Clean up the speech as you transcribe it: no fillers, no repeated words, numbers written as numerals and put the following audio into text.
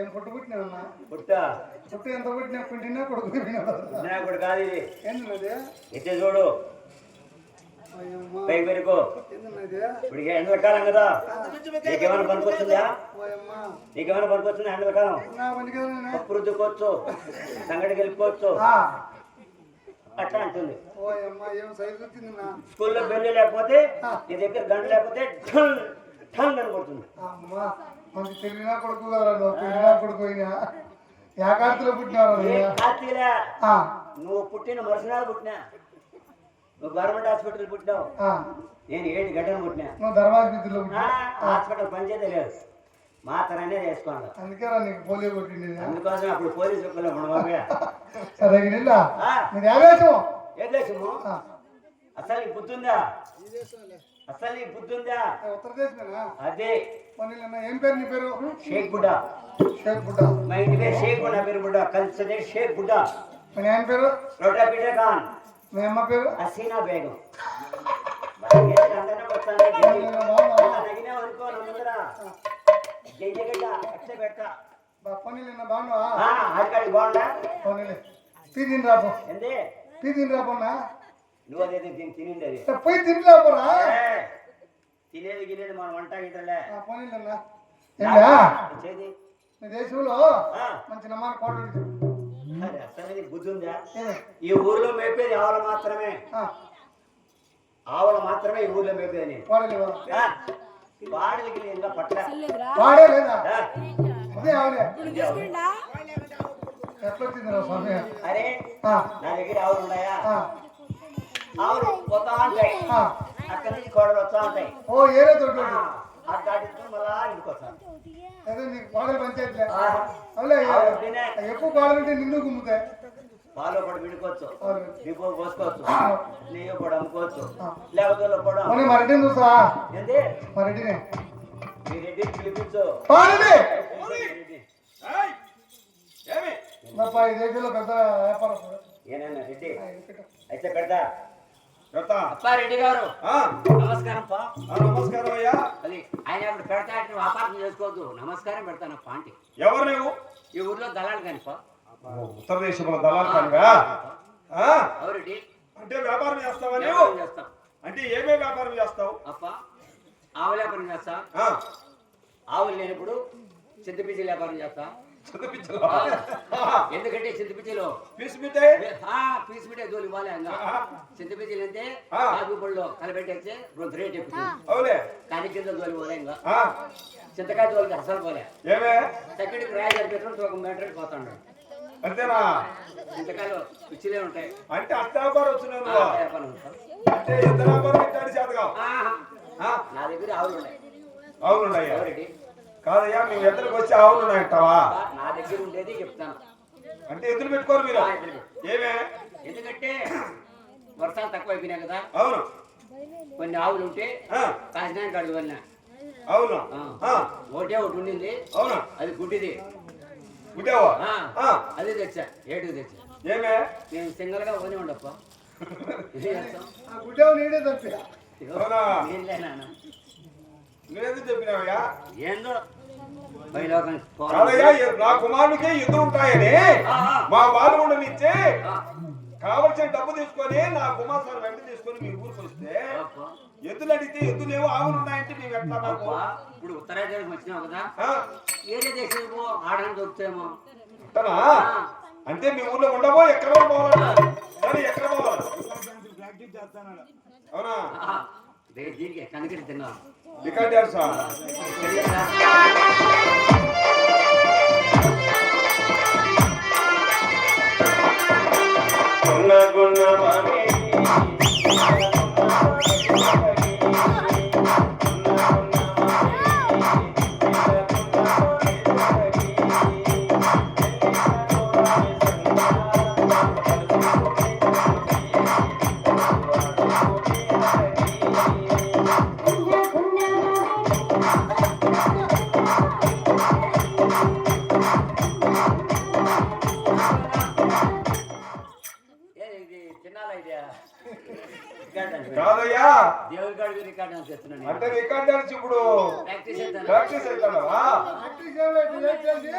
ఏం పుట్టు పుట్టినా పుట్ట పుట్టు ఎంత పుట్టినా పుట్టినా కొడుకు ఇప్పుడు కాదు ఇది ఏంటన్నది ఇచ్చే చూడు పైకి పెరుకో ఇప్పుడు ఎండలకాలం కదా నీకేమైనా పనికొచ్చిందా నీకేమైనా పనికొచ్చిందా ఎండలకాలం పప్పు రుద్దుకోవచ్చు సంగటికి వెళ్ళిపోవచ్చు అట్లా అంటుంది స్కూల్లో బెల్లి లేకపోతే నీ దగ్గర గంట లేకపోతే ఠంగ్ అని కొడుతుంది మంచి తెలివినా కొడుకు కదా నువ్వు తెలివినా కొడుకు యాకార్తిలో పుట్టినావు నువ్వు పుట్టిన మరుసనాలు పుట్టినా నువ్వు గవర్నమెంట్ హాస్పిటల్ పుట్టినావు నేను 7 గంటలు పుట్టినా నువ్వు ధర్మాధిపతిలో హాస్పిటల్ పనిచేయదే లేదు మాత్ర అనేది వేసుకోవాలి అందుకే నీకు పోలియో కొట్టింది అందుకోసం అప్పుడు పోలీసు ఒక్కలే ఉండవా సరే మీరు యావేశం ఏం దేశము అసలు నీకు బుద్ధి ఉందా అసలు నీకు బుద్ధి ఉందా ఉత్తరదేశమేనా అదే ఏం పేరు నీ పేరు షేక్ బుడ్డా షేక్ బుడ్డా మా ఇంటి పేరు షేక్ బుడ్డా పేరు బుడ్డా కలిసి షేక్ బుడ్డా మీ ఆయన పేరు రోటా పీటర్ ఖాన్ మీ అమ్మ పేరు హసీనా బేగం ఆడికాడికి బాగుండా టీ తిని రాపో ఏంది టీ తిని రాపోనా నువ్వు అదే తినింది అది పోయి తిని రాపోరా తినేది గినేది మన వంట గిట్టలే పోనీలన్నా చేది మీ దేశంలో మంచి నమ్మాలి కోటలు అసలు బుద్ధి ఉందా ఈ ఊర్లో మేపేది ఆవులు మాత్రమే ఆవులు మాత్రమే ఈ ఊర్లో మేపేది వాడికి ఇంకా పట్ల వాడే లేదా అదే ఆవులే ఎట్లా వచ్చింది స్వామి అరే నా దగ్గర ఆవులు ఉన్నాయా ఆవులు పోతా ఉంటాయి అక్కడి నుంచి కోడలు వస్తా ఉంటాయి ఓ ఏరే తోటి దాటించుకుని మళ్ళా ఇంటికి వస్తాను అదే నీకు కోడలు పంచాయతీలే అవులే ఎక్కువ కోడలు ఉంటే నిన్ను గుమ్ముతాయి పాలు కూడా విడుకోవచ్చు దీపం పోసుకోవచ్చు నెయ్యి కూడా అమ్ముకోవచ్చు లేకపోతే కూడా మా రెడ్డిని చూసా ఏంటి మా రెడ్డిని మీ రెడ్డిని పిలిపించు ఈ దేశంలో పెద్ద వ్యాపారం ఏనన్నా రెడ్డి అయితే పెడతా రెడ్డి గారు నమస్కారం నమస్కారం అయ్యా అది ఆయన అప్పుడు పెడతా వ్యాపారం చేసుకోవద్దు నమస్కారం పెడతానప్ప ఆంటీ ఎవరు నువ్వు ఈ ఊర్లో దళాలు కానిపా ఉత్తర దేశంలో దళాలు కానివా ఎవరెడ్డి అంటే వ్యాపారం చేస్తావా చేస్తాం అంటే ఏమే వ్యాపారం చేస్తావు అప్ప ఆవు వ్యాపారం చేస్తా ఆవులు లేనప్పుడు చింతపిచ్చి వ్యాపారం చేస్తా ఎందుకంటే చింతపిచ్చిలో పీస్ మిఠాయి దోలు ఇవ్వాలి చింతపిచ్చిలు అంటే ఆకుపళ్ళు కలబెట్టేస్తే రేట్ ఎక్కుతుంది కానీ కింద దోలు పోలే ఇంకా చింతకాయ దోలికి అసలు పోలే సెకండ్కి రాయి జరిపేటప్పుడు ఒక మీటర్ పోతాడు అంతేనా చింతకాయలు పిచ్చిలే ఉంటాయి అంటే అత్తాపారు నా దగ్గర ఆవులు ఉన్నాయి ఆవులు ఉన్నాయి కాదయ్యా మేము ఎద్దరికి వచ్చి ఆవులు ఉన్నాయంటావా నా దగ్గర ఉండేది చెప్తాను అంటే ఎదురు పెట్టుకోరు మీరు ఏమే ఎందుకంటే వర్షాలు తక్కువ అయిపోయినాయి కదా అవును కొన్ని ఆవులు ఉంటే కాసినానికి అడుగు వెళ్ళినా అవును ఒకటే ఒకటి ఉండింది, అవునా అది గుడ్డిది. గుడ్డేవా అది తెచ్చా, ఏటుకు తెచ్చా. ఏమే నేను సింగల్ గా పోనీ ఉండప్ప. ఆ గుడ్డేవు నీడే తప్పి అవునా నేనేనా నువ్వెందుకు చెప్పినావయ్యా ఏందో బయలోకానికి కాదయ్యా నా కుమారుడికి ఎద్దులు ఉంటాయని మా బాలుగుండనిచ్చి కావలసిన డబ్బు తీసుకొని నా కుమార్తెను వెంట తీసుకొని మీ ఊరికి వస్తే ఎద్దులు అడిగితే ఎద్దులు ఏవో ఆవులు ఉన్నాయంటే మేము ఎట్లా మాకు ఇప్పుడు ఉత్తరాఖండ్కి వచ్చినావు కదా, వేరే దేశం ఆడని దొరుకుతాయేమో. అంతనా? అంటే మీ ఊర్లో ఉండబో ఎక్కడ పోవాలి ఎక్కడ పోవాలి అవునా దీనికి కనకరి తిన్నా రికార్డ్ చేస్తా కాదయ్యా దేవుడి కాడికి రికార్డ్ అని చెప్తున్నాను. అంటే రికార్డ్ డాన్స్ ఇప్పుడు ప్రాక్టీస్ అవుతాను. ప్రాక్టీస్ అవుతావా? ప్రాక్టీస్ చేయాలి, చేసి